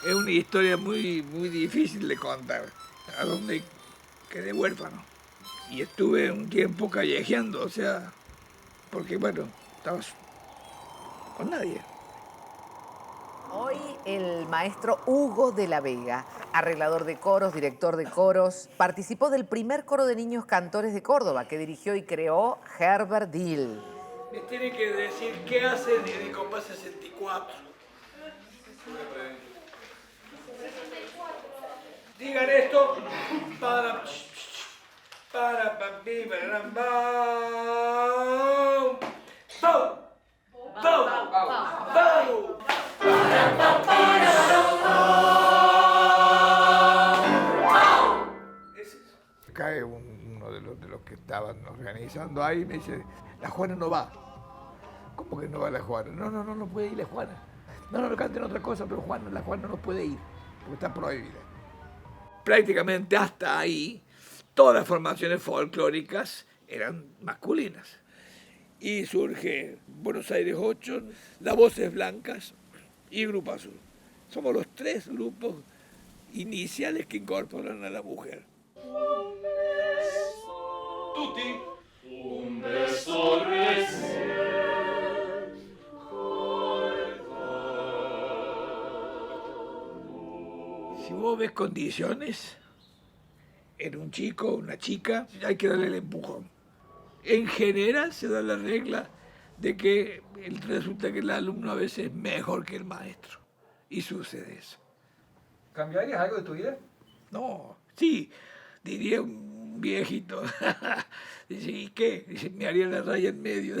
Es una historia muy difícil de contar, a donde quedé huérfano. Y estuve un tiempo callejeando, o sea, porque bueno, estaba con nadie. Hoy el maestro Hugo de la Vega, arreglador de coros, director de coros, participó del primer coro de niños cantores de Córdoba que dirigió y creó Herbert Dill. Me tiene que decir qué hacen en el compás 64. Digan esto. Para papi, para bam. Bau. Bau. Bau. Es eso. Cae uno de los que estaban organizando ahí y me dice, la Juana no va. ¿Cómo que no va la Juana? No puede ir la Juana. No, canten otra cosa, pero la Juana no puede ir, porque está prohibida. Prácticamente hasta ahí, todas las formaciones folclóricas eran masculinas. Y surge Buenos Aires 8, Las Voces Blancas y Grupo Azul. Somos los tres grupos iniciales que incorporan a la mujer. Tutti, un beso recién. Si vos ves condiciones en un chico o una chica, hay que darle el empujón. En general se da la regla de que resulta que el alumno a veces es mejor que el maestro. Y sucede eso. ¿Cambiarías algo de tu vida? No, sí, diría un viejito. Dice, ¿y qué? Dice, me haría la raya en medio.